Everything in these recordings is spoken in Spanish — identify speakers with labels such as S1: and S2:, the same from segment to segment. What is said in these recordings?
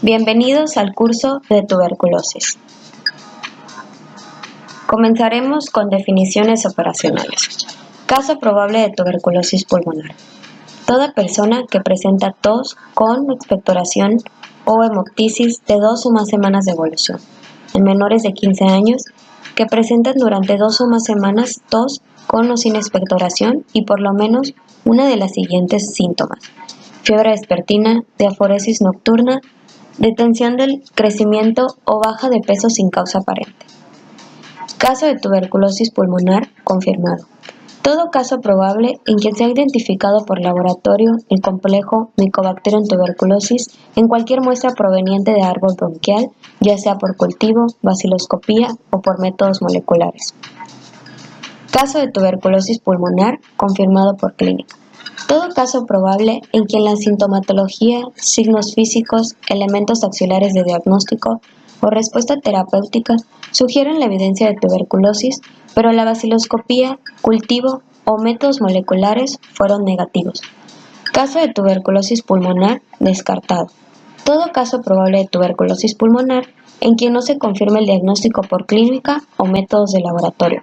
S1: Bienvenidos al curso de tuberculosis. Comenzaremos con definiciones operacionales. Caso probable de tuberculosis pulmonar. Toda persona que presenta tos con expectoración o hemoptisis de 2 o más semanas de evolución. En menores de 15 años que presentan durante 2 o más semanas tos con o sin expectoración y por lo menos una de las siguientes síntomas: fiebre vespertina, diaforesis nocturna, detención del crecimiento o baja de peso sin causa aparente. Caso de tuberculosis pulmonar confirmado. Todo caso probable en que se ha identificado por laboratorio el complejo Mycobacterium tuberculosis en cualquier muestra proveniente de árbol bronquial, ya sea por cultivo, baciloscopía o por métodos moleculares. Caso de tuberculosis pulmonar confirmado por clínica. Todo caso probable en que la sintomatología, signos físicos, elementos auxiliares de diagnóstico o respuesta terapéutica sugieren la evidencia de tuberculosis, pero la baciloscopía, cultivo o métodos moleculares fueron negativos. Caso de tuberculosis pulmonar descartado. Todo caso probable de tuberculosis pulmonar en quien no se confirme el diagnóstico por clínica o métodos de laboratorio.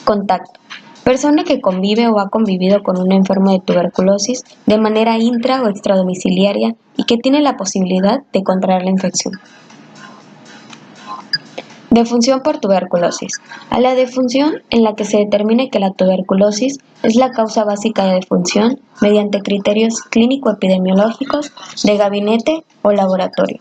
S1: Contacto. Persona que convive o ha convivido con un enfermo de tuberculosis de manera intra o extradomiciliaria y que tiene la posibilidad de contraer la infección. Defunción por tuberculosis. A la defunción en la que se determine que la tuberculosis es la causa básica de defunción mediante criterios clínico-epidemiológicos de gabinete o laboratorio.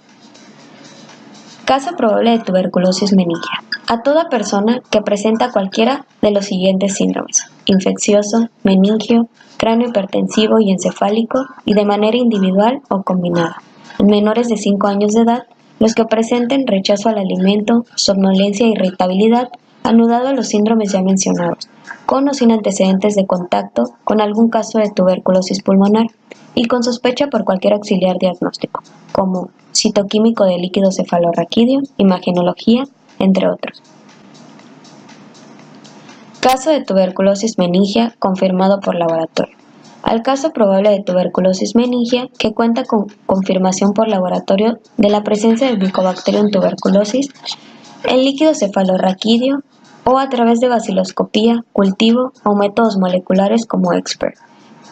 S1: Caso probable de tuberculosis meningia. A toda persona que presenta cualquiera de los siguientes síndromes: infeccioso, meningio, cráneo hipertensivo y encefálico y de manera individual o combinada. En menores de 5 años de edad, los que presenten rechazo al alimento, somnolencia e irritabilidad, anudado a los síndromes ya mencionados, con o sin antecedentes de contacto con algún caso de tuberculosis pulmonar y con sospecha por cualquier auxiliar diagnóstico, como citoquímico de líquido cefalorraquídeo, imagenología, entre otros. Caso de tuberculosis meningia confirmado por laboratorio. Al caso probable de tuberculosis meningia que cuenta con confirmación por laboratorio de la presencia del Mycobacterium tuberculosis en líquido cefalorraquídeo o a través de baciloscopía, cultivo o métodos moleculares como ExPERT.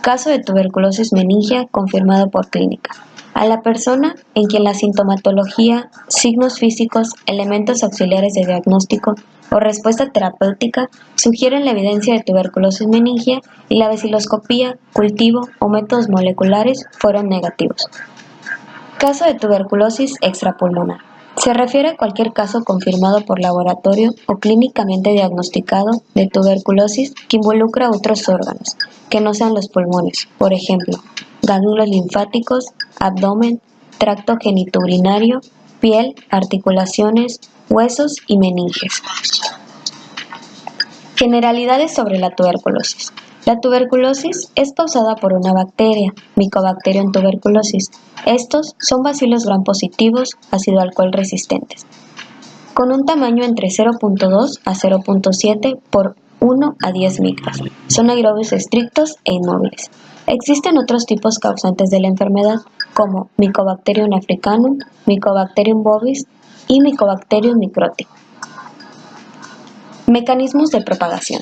S1: Caso de tuberculosis meningia confirmado por clínica. A la persona en quien la sintomatología, signos físicos, elementos auxiliares de diagnóstico o respuesta terapéutica sugieren la evidencia de tuberculosis meningia y la baciloscopía, cultivo o métodos moleculares fueron negativos. Caso de tuberculosis extrapulmonar. Se refiere a cualquier caso confirmado por laboratorio o clínicamente diagnosticado de tuberculosis que involucra otros órganos, que no sean los pulmones, por ejemplo, ganglios linfáticos, abdomen, tracto genitourinario, piel, articulaciones, huesos y meninges. Generalidades sobre la tuberculosis. La tuberculosis es causada por una bacteria, Mycobacterium tuberculosis. Estos son bacilos gram positivos, ácido alcohol resistentes, con un tamaño entre 0.2 a 0.7 por 1 a 10 micras. Son aerobios estrictos e inmóviles. Existen otros tipos causantes de la enfermedad, como Mycobacterium africanum, Mycobacterium bovis y Mycobacterium microti. Mecanismos de propagación.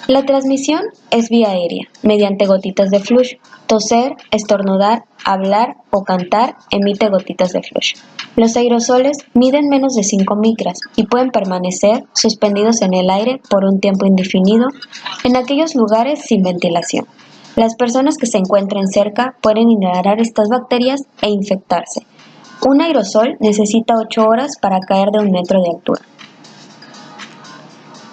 S1: La transmisión es vía aérea, mediante gotitas de flush. Toser, estornudar, hablar o cantar emite gotitas de flush. Los aerosoles miden menos de 5 micras y pueden permanecer suspendidos en el aire por un tiempo indefinido en aquellos lugares sin ventilación. Las personas que se encuentren cerca pueden inhalar estas bacterias e infectarse. Un aerosol necesita 8 horas para caer de 1 metro de altura.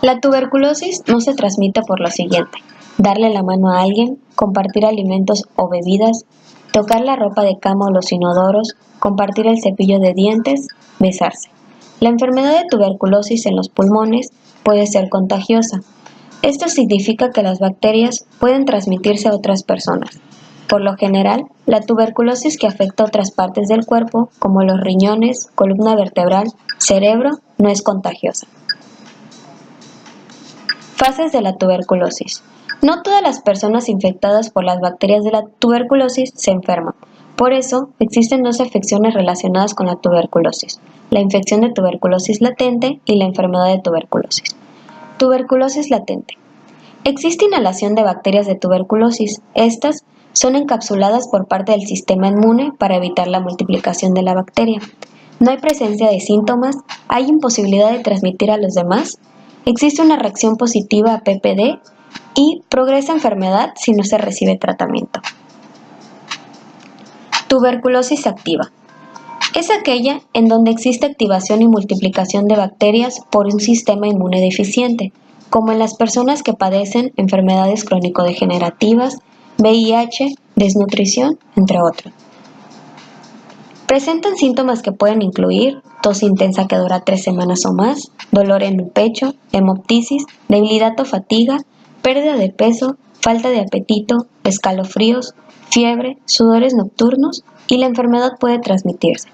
S1: La tuberculosis no se transmite por lo siguiente: darle la mano a alguien, compartir alimentos o bebidas, tocar la ropa de cama o los inodoros, compartir el cepillo de dientes, besarse. La enfermedad de tuberculosis en los pulmones puede ser contagiosa. Esto significa que las bacterias pueden transmitirse a otras personas. Por lo general, la tuberculosis que afecta a otras partes del cuerpo, como los riñones, columna vertebral, cerebro, no es contagiosa. Fases de la tuberculosis. No todas las personas infectadas por las bacterias de la tuberculosis se enferman. Por eso, existen dos afecciones relacionadas con la tuberculosis: la infección de tuberculosis latente y la enfermedad de tuberculosis. Tuberculosis latente. Existe inhalación de bacterias de tuberculosis. Estas son encapsuladas por parte del sistema inmune para evitar la multiplicación de la bacteria. No hay presencia de síntomas, hay imposibilidad de transmitir a los demás, existe una reacción positiva a PPD y progresa enfermedad si no se recibe tratamiento. Tuberculosis activa. Es aquella en donde existe activación y multiplicación de bacterias por un sistema inmune deficiente, como en las personas que padecen enfermedades crónico-degenerativas, VIH, desnutrición, entre otros. Presentan síntomas que pueden incluir tos intensa que dura 3 semanas o más, dolor en el pecho, hemoptisis, debilidad o fatiga, pérdida de peso, falta de apetito, escalofríos, fiebre, sudores nocturnos, y la enfermedad puede transmitirse.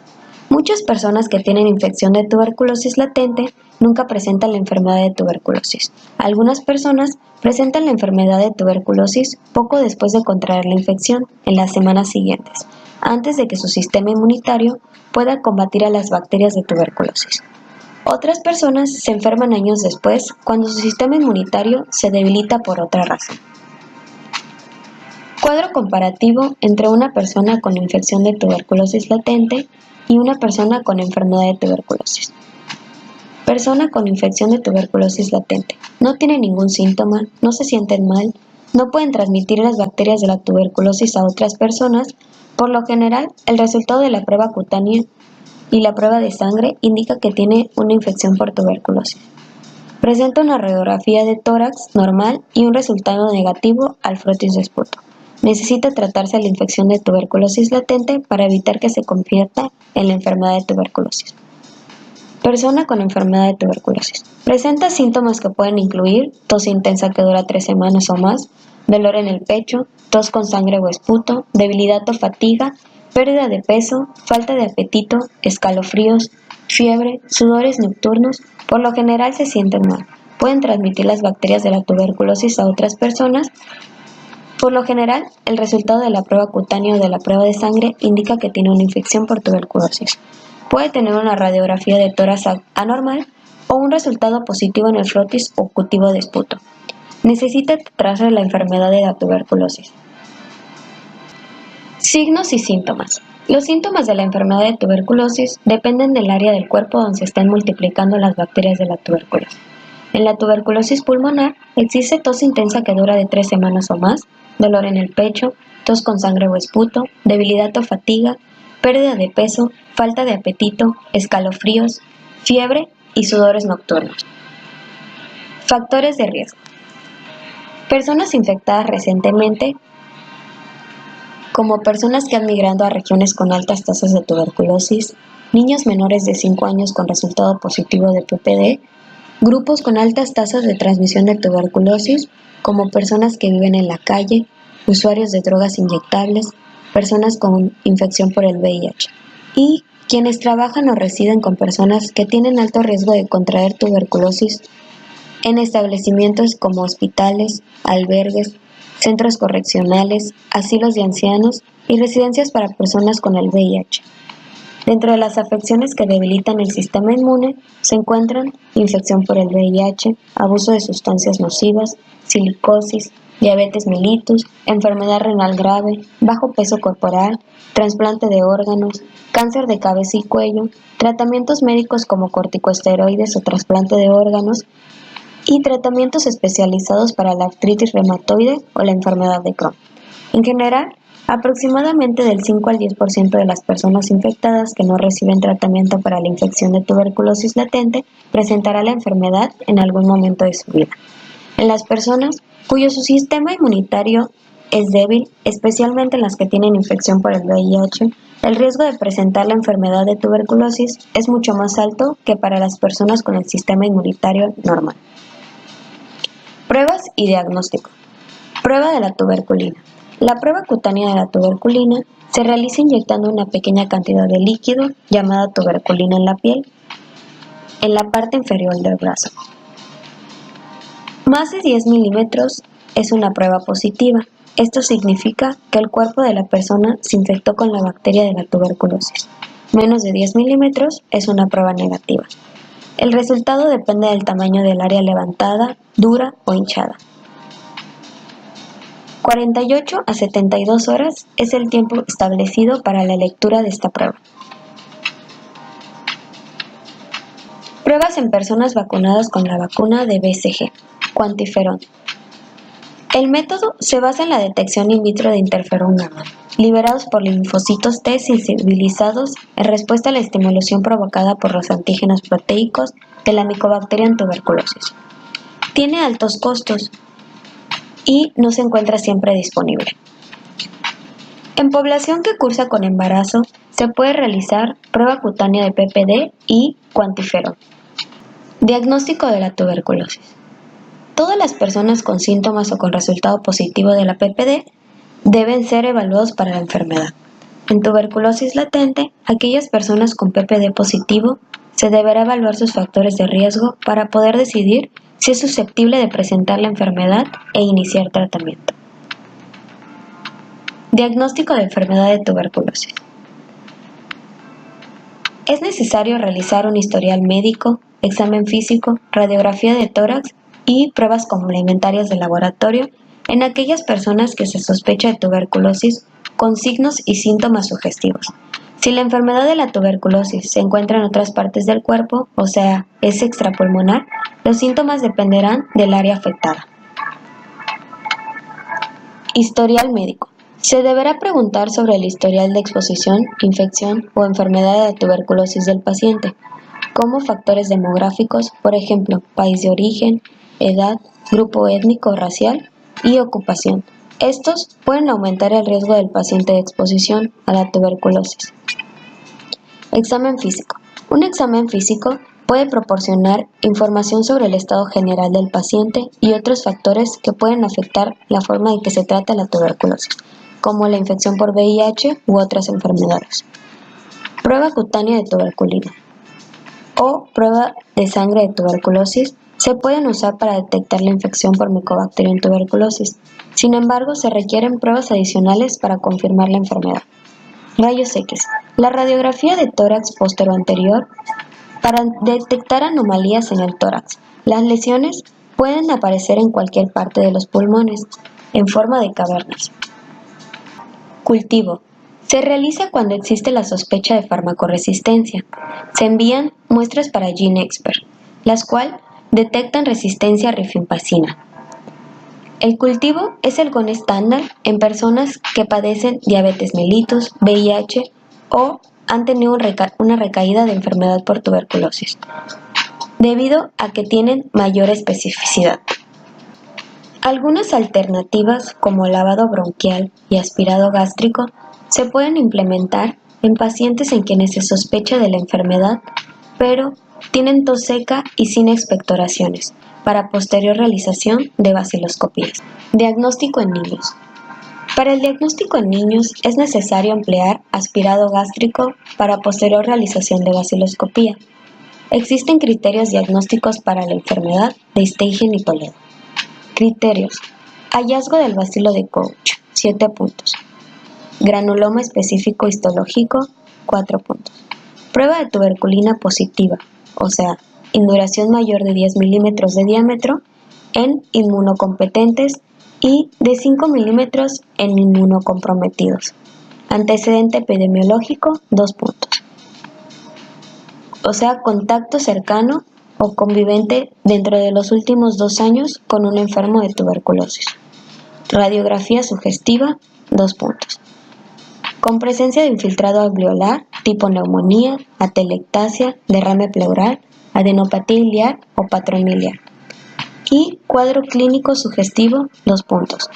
S1: Muchas personas que tienen infección de tuberculosis latente nunca presentan la enfermedad de tuberculosis. Algunas personas presentan la enfermedad de tuberculosis poco después de contraer la infección, en las semanas siguientes, antes de que su sistema inmunitario pueda combatir a las bacterias de tuberculosis. Otras personas se enferman años después, cuando su sistema inmunitario se debilita por otra razón. Cuadro comparativo entre una persona con infección de tuberculosis latente y una persona con enfermedad de tuberculosis. Persona con infección de tuberculosis latente. No tiene ningún síntoma, no se sienten mal, no pueden transmitir las bacterias de la tuberculosis a otras personas. Por lo general, el resultado de la prueba cutánea y la prueba de sangre indica que tiene una infección por tuberculosis. Presenta una radiografía de tórax normal y un resultado negativo al frotis de esputo. Necesita tratarse la infección de tuberculosis latente para evitar que se convierta en la enfermedad de tuberculosis. Persona con enfermedad de tuberculosis. Presenta síntomas que pueden incluir tos intensa que dura 3 semanas o más, dolor en el pecho, tos con sangre o esputo, debilidad o fatiga, pérdida de peso, falta de apetito, escalofríos, fiebre, sudores nocturnos. Por lo general se sienten mal. Pueden transmitir las bacterias de la tuberculosis a otras personas. Por lo general, el resultado de la prueba cutánea o de la prueba de sangre indica que tiene una infección por tuberculosis. Puede tener una radiografía de tórax anormal o un resultado positivo en el frotis o cultivo de esputo. Necesita tratarse la enfermedad de la tuberculosis. Signos y síntomas. Los síntomas de la enfermedad de tuberculosis dependen del área del cuerpo donde se están multiplicando las bacterias de la tuberculosis. En la tuberculosis pulmonar existe tos intensa que dura de 3 semanas o más, dolor en el pecho, tos con sangre o esputo, debilidad o fatiga, pérdida de peso, falta de apetito, escalofríos, fiebre y sudores nocturnos. Factores de riesgo. Personas infectadas recientemente, como personas que han migrado a regiones con altas tasas de tuberculosis, niños menores de 5 años con resultado positivo de PPD, grupos con altas tasas de transmisión de tuberculosis, como personas que viven en la calle, usuarios de drogas inyectables, personas con infección por el VIH, y quienes trabajan o residen con personas que tienen alto riesgo de contraer tuberculosis en establecimientos como hospitales, albergues, centros correccionales, asilos de ancianos y residencias para personas con el VIH. Dentro de las afecciones que debilitan el sistema inmune se encuentran infección por el VIH, abuso de sustancias nocivas, silicosis, diabetes mellitus, enfermedad renal grave, bajo peso corporal, trasplante de órganos, cáncer de cabeza y cuello, tratamientos médicos como corticosteroides o trasplante de órganos y tratamientos especializados para la artritis reumatoide o la enfermedad de Crohn. En general, aproximadamente del 5 al 10% de las personas infectadas que no reciben tratamiento para la infección de tuberculosis latente presentará la enfermedad en algún momento de su vida. En las personas cuyo su sistema inmunitario es débil, especialmente en las que tienen infección por el VIH, el riesgo de presentar la enfermedad de tuberculosis es mucho más alto que para las personas con el sistema inmunitario normal. Pruebas y diagnóstico. Prueba de la tuberculina. La prueba cutánea de la tuberculina se realiza inyectando una pequeña cantidad de líquido llamada tuberculina en la piel, en la parte inferior del brazo. Más de 10 milímetros es una prueba positiva. Esto significa que el cuerpo de la persona se infectó con la bacteria de la tuberculosis. Menos de 10 milímetros es una prueba negativa. El resultado depende del tamaño del área levantada, dura o hinchada. 48 a 72 horas es el tiempo establecido para la lectura de esta prueba. Pruebas en personas vacunadas con la vacuna de BCG, cuantiferón. El método se basa en la detección in vitro de interferón gamma, liberados por linfocitos T sensibilizados en respuesta a la estimulación provocada por los antígenos proteicos de la Mycobacterium tuberculosis. Tiene altos costos y no se encuentra siempre disponible. En población que cursa con embarazo, se puede realizar prueba cutánea de PPD y cuantiferón. Diagnóstico de la tuberculosis. Todas las personas con síntomas o con resultado positivo de la PPD deben ser evaluados para la enfermedad. En tuberculosis latente, aquellas personas con PPD positivo se deberá evaluar sus factores de riesgo para poder decidir si es susceptible de presentar la enfermedad e iniciar tratamiento. Diagnóstico de enfermedad de tuberculosis. Es necesario realizar un historial médico, examen físico, radiografía de tórax y pruebas complementarias de laboratorio en aquellas personas que se sospecha de tuberculosis con signos y síntomas sugestivos. Si la enfermedad de la tuberculosis se encuentra en otras partes del cuerpo, o sea, es extrapulmonar, los síntomas dependerán del área afectada. Historial médico. Se deberá preguntar sobre el historial de exposición, infección o enfermedad de la tuberculosis del paciente, como factores demográficos, por ejemplo, país de origen, edad, grupo étnico o racial y ocupación. Estos pueden aumentar el riesgo del paciente de exposición a la tuberculosis. Examen físico. Un examen físico puede proporcionar información sobre el estado general del paciente y otros factores que pueden afectar la forma en que se trata la tuberculosis, como la infección por VIH u otras enfermedades. Prueba cutánea de tuberculina o prueba de sangre de tuberculosis se pueden usar para detectar la infección por Mycobacterium tuberculosis. Sin embargo, se requieren pruebas adicionales para confirmar la enfermedad. Rayos X. La radiografía de tórax posterior para detectar anomalías en el tórax. Las lesiones pueden aparecer en cualquier parte de los pulmones, en forma de cavernas. Cultivo. Se realiza cuando existe la sospecha de farmacoresistencia. Se envían muestras para GeneXpert, las cuales detectan resistencia a rifampicina. El cultivo es el gold estándar en personas que padecen diabetes mellitus, VIH o han tenido una recaída de enfermedad por tuberculosis, debido a que tienen mayor especificidad. Algunas alternativas, como lavado bronquial y aspirado gástrico, se pueden implementar en pacientes en quienes se sospecha de la enfermedad, pero tienen tos seca y sin expectoraciones, para posterior realización de baciloscopías. Diagnóstico en niños. Para el diagnóstico en niños es necesario emplear aspirado gástrico para posterior realización de baciloscopía. Existen criterios diagnósticos para la enfermedad de Steigen y Toledo. Criterios. Hallazgo del bacilo de Koch, 7 puntos. Granuloma específico histológico, 4 puntos. Prueba de tuberculina positiva, o sea, induración mayor de 10 milímetros de diámetro en inmunocompetentes y de 5 milímetros en inmunocomprometidos. Antecedente epidemiológico, 2 puntos. O sea, contacto cercano o convivente dentro de los últimos 2 años con un enfermo de tuberculosis. Radiografía sugestiva, 2 puntos. Con presencia de infiltrado alveolar, tipo neumonía, atelectasia, derrame pleural, adenopatía iliar o patrón iliar. Y cuadro clínico sugestivo, 2 puntos.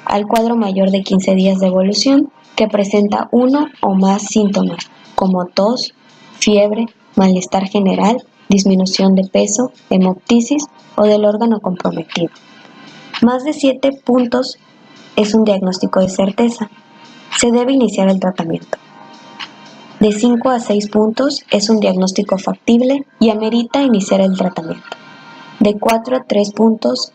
S1: Al cuadro mayor de 15 días de evolución que presenta uno o más síntomas, como tos, fiebre, malestar general, disminución de peso, hemoptisis o del órgano comprometido. Más de 7 puntos es un diagnóstico de certeza. Se debe iniciar el tratamiento. De 5 a 6 puntos es un diagnóstico factible y amerita iniciar el tratamiento. De 4 a 3 puntos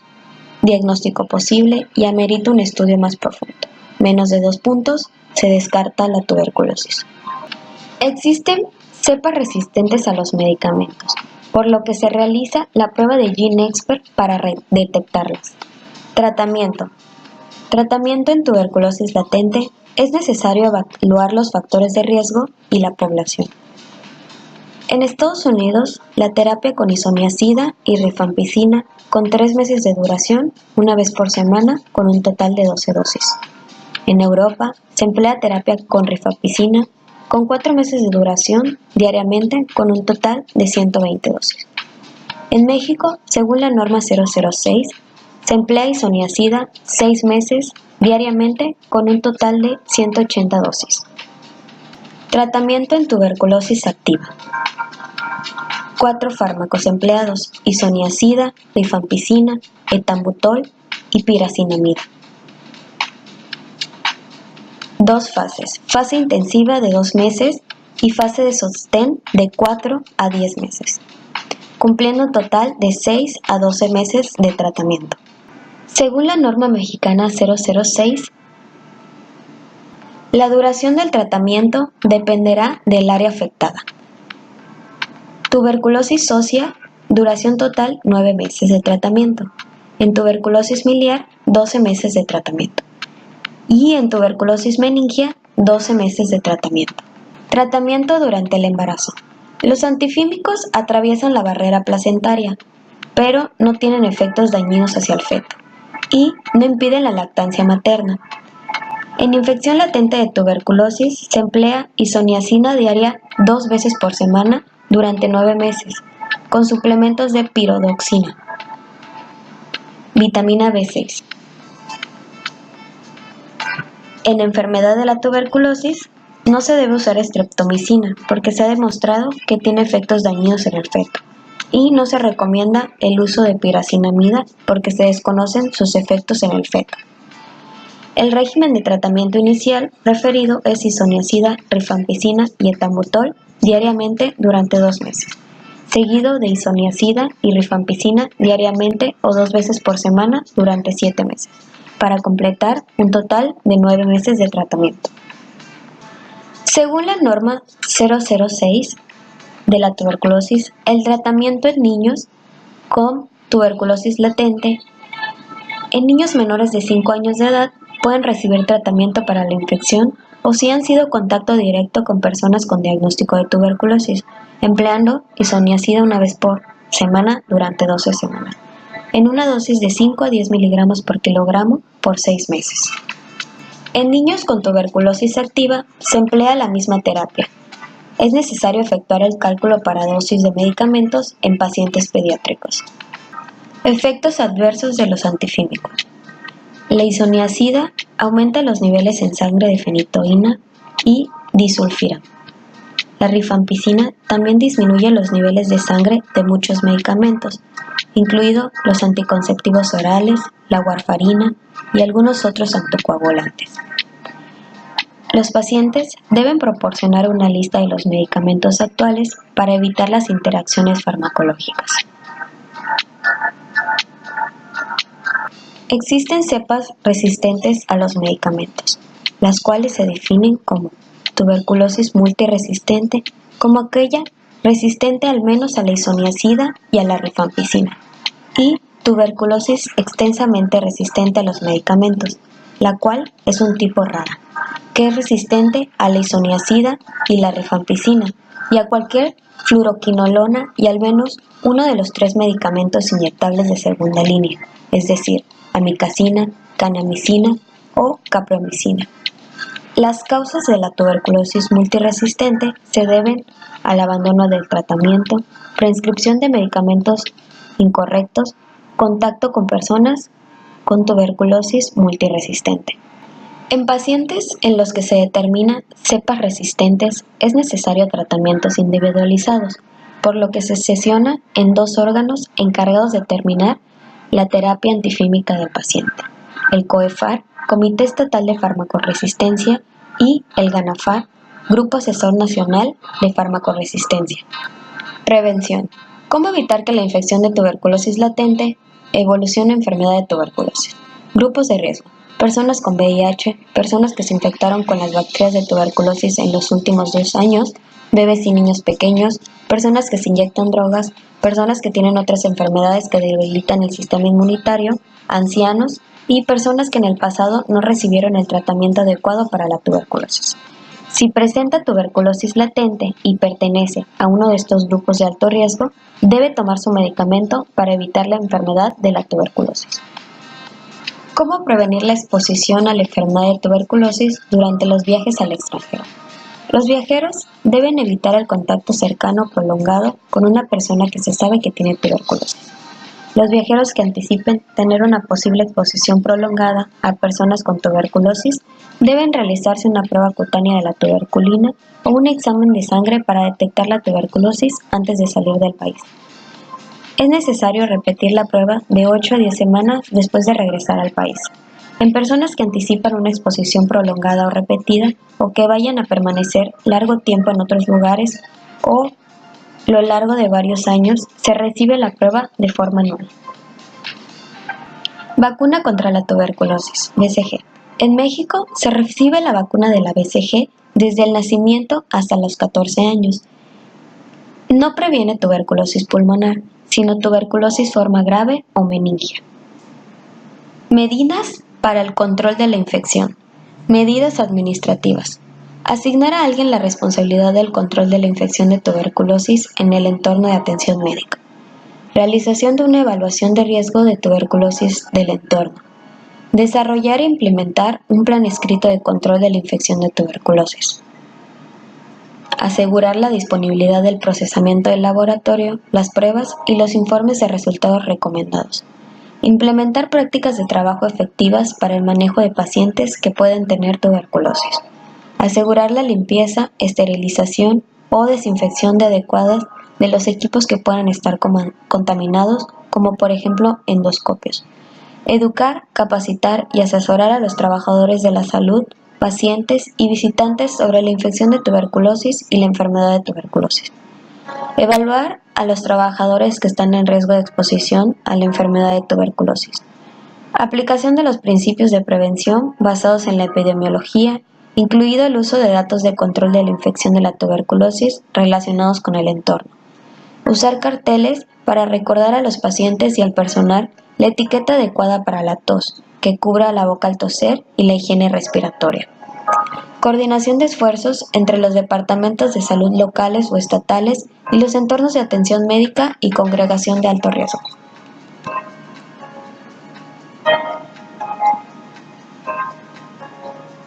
S1: diagnóstico posible y amerita un estudio más profundo. Menos de 2 puntos, se descarta la tuberculosis. Existen cepas resistentes a los medicamentos, por lo que se realiza la prueba de GeneXpert para detectarlas. Tratamiento. Tratamiento en tuberculosis latente. Es necesario evaluar los factores de riesgo y la población. En Estados Unidos, la terapia con isoniazida y rifampicina con 3 meses de duración, una vez por semana, con un total de 12 dosis. En Europa, se emplea terapia con rifampicina con 4 meses de duración diariamente con un total de 120 dosis. En México, según la norma 006, se emplea isoniazida 6 meses diariamente con un total de 180 dosis. Tratamiento en tuberculosis activa. 4 fármacos empleados: isoniazida, rifampicina, etambutol y piracinamida. 2 fases: fase intensiva de 2 meses y fase de sostén de 4 a 10 meses, cumpliendo un total de 6 a 12 meses de tratamiento. Según la norma mexicana 006, la duración del tratamiento dependerá del área afectada. Tuberculosis ósea, duración total 9 meses de tratamiento. En tuberculosis miliar, 12 meses de tratamiento. Y en tuberculosis meningia, 12 meses de tratamiento. Tratamiento durante el embarazo. Los antifímicos atraviesan la barrera placentaria, pero no tienen efectos dañinos hacia el feto y no impiden la lactancia materna. En infección latente de tuberculosis se emplea isoniazida diaria 2 veces por semana durante 9 meses, con suplementos de piridoxina, vitamina B6. En enfermedad de la tuberculosis no se debe usar streptomicina porque se ha demostrado que tiene efectos dañinos en el feto, y no se recomienda el uso de piracinamida porque se desconocen sus efectos en el feto. El régimen de tratamiento inicial referido es isoniazida, rifampicina y etambutol diariamente durante 2 meses, seguido de isoniazida y rifampicina diariamente o 2 veces por semana durante 7 meses, para completar un total de 9 meses de tratamiento. Según la norma 006 de la tuberculosis, el tratamiento en niños con tuberculosis latente, en niños menores de 5 años de edad, pueden recibir tratamiento para la infección o si han sido contacto directo con personas con diagnóstico de tuberculosis, empleando isoniazida una vez por semana durante 12 semanas, en una dosis de 5 a 10 miligramos por kilogramo por 6 meses. En niños con tuberculosis activa se emplea la misma terapia. Es necesario efectuar el cálculo para dosis de medicamentos en pacientes pediátricos. Efectos adversos de los antifímicos. La isoniazida aumenta los niveles en sangre de fenitoína y disulfira. La rifampicina también disminuye los niveles de sangre de muchos medicamentos, incluidos los anticonceptivos orales, la warfarina y algunos otros anticoagulantes. Los pacientes deben proporcionar una lista de los medicamentos actuales para evitar las interacciones farmacológicas. Existen cepas resistentes a los medicamentos, las cuales se definen como tuberculosis multiresistente, como aquella resistente al menos a la isoniazida y a la rifampicina, y tuberculosis extensamente resistente a los medicamentos, la cual es un tipo rara, que es resistente a la isoniazida y la rifampicina, y a cualquier fluoroquinolona y al menos uno de los 3 medicamentos inyectables de segunda línea, es decir, amikacina, kanamicina o capromicina. Las causas de la tuberculosis multiresistente se deben al abandono del tratamiento, prescripción de medicamentos incorrectos, contacto con personas con tuberculosis multiresistente. En pacientes en los que se determina cepas resistentes es necesario tratamientos individualizados, por lo que se sesiona en 2 órganos encargados de determinar la terapia antifímica del paciente: el COEFAR, Comité Estatal de Farmacoresistencia, y el GANAFAR, Grupo Asesor Nacional de Farmacoresistencia. Prevención. ¿Cómo evitar que la infección de tuberculosis latente Evolución de enfermedad de tuberculosis. Grupos de riesgo. Personas con VIH, personas que se infectaron con las bacterias de tuberculosis en los últimos 2 años, bebés y niños pequeños, personas que se inyectan drogas, personas que tienen otras enfermedades que debilitan el sistema inmunitario, ancianos y personas que en el pasado no recibieron el tratamiento adecuado para la tuberculosis. Si presenta tuberculosis latente y pertenece a uno de estos grupos de alto riesgo, debe tomar su medicamento para evitar la enfermedad de la tuberculosis. ¿Cómo prevenir la exposición a la enfermedad de tuberculosis durante los viajes al extranjero? Los viajeros deben evitar el contacto cercano prolongado con una persona que se sabe que tiene tuberculosis. Los viajeros que anticipen tener una posible exposición prolongada a personas con tuberculosis deben realizarse una prueba cutánea de la tuberculina o un examen de sangre para detectar la tuberculosis antes de salir del país. Es necesario repetir la prueba de 8 a 10 semanas después de regresar al país. En personas que anticipan una exposición prolongada o repetida o que vayan a permanecer largo tiempo en otros lugares o lo largo de varios años, se recibe la prueba de forma anual. Vacuna contra la tuberculosis, BCG. En México se recibe la vacuna de la BCG desde el nacimiento hasta los 14 años. No previene tuberculosis pulmonar, sino tuberculosis forma grave o meningia. Medidas para el control de la infección. Medidas administrativas. Asignar a alguien la responsabilidad del control de la infección de tuberculosis en el entorno de atención médica. Realización de una evaluación de riesgo de tuberculosis del entorno. Desarrollar e implementar un plan escrito de control de la infección de tuberculosis. Asegurar la disponibilidad del procesamiento del laboratorio, las pruebas y los informes de resultados recomendados. Implementar prácticas de trabajo efectivas para el manejo de pacientes que pueden tener tuberculosis. Asegurar la limpieza, esterilización o desinfección adecuadas de los equipos que puedan estar contaminados, como por ejemplo endoscopios. Educar, capacitar y asesorar a los trabajadores de la salud, pacientes y visitantes sobre la infección de tuberculosis y la enfermedad de tuberculosis. Evaluar a los trabajadores que están en riesgo de exposición a la enfermedad de tuberculosis. Aplicación de los principios de prevención basados en la epidemiología, incluido el uso de datos de control de la infección de la tuberculosis relacionados con el entorno. Usar carteles para recordar a los pacientes y al personal la etiqueta adecuada para la tos, que cubra la boca al toser y la higiene respiratoria. Coordinación de esfuerzos entre los departamentos de salud locales o estatales y los entornos de atención médica y congregación de alto riesgo.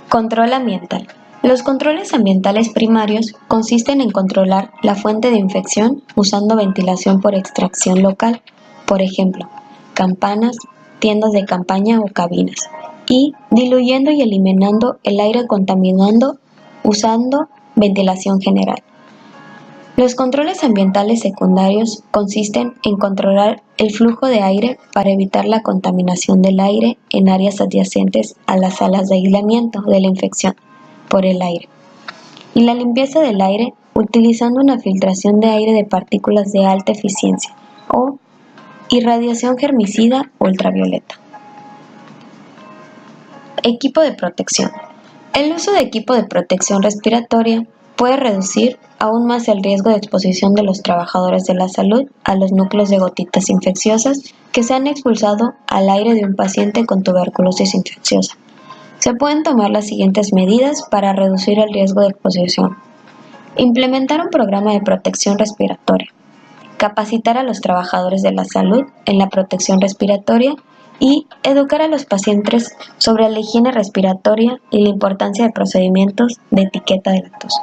S1: Control ambiental. Los controles ambientales primarios consisten en controlar la fuente de infección usando ventilación por extracción local, por ejemplo, campanas, tiendas de campaña o cabinas, y diluyendo y eliminando el aire contaminando usando ventilación general. Los controles ambientales secundarios consisten en controlar el flujo de aire para evitar la contaminación del aire en áreas adyacentes a las salas de aislamiento de la infección por el aire, y la limpieza del aire utilizando una filtración de aire de partículas de alta eficiencia o irradiación germicida ultravioleta. Equipo de protección. El uso de equipo de protección respiratoria puede reducir aún más el riesgo de exposición de los trabajadores de la salud a los núcleos de gotitas infecciosas que se han expulsado al aire de un paciente con tuberculosis infecciosa. Se pueden tomar las siguientes medidas para reducir el riesgo de exposición. Implementar un programa de protección respiratoria. Capacitar a los trabajadores de la salud en la protección respiratoria y educar a los pacientes sobre la higiene respiratoria y la importancia de procedimientos de etiqueta de la tos.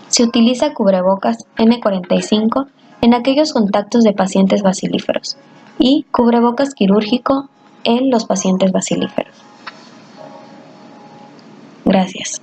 S1: Se utiliza cubrebocas N95 en aquellos contactos de pacientes bacilíferos y cubrebocas quirúrgico en los pacientes bacilíferos. Gracias.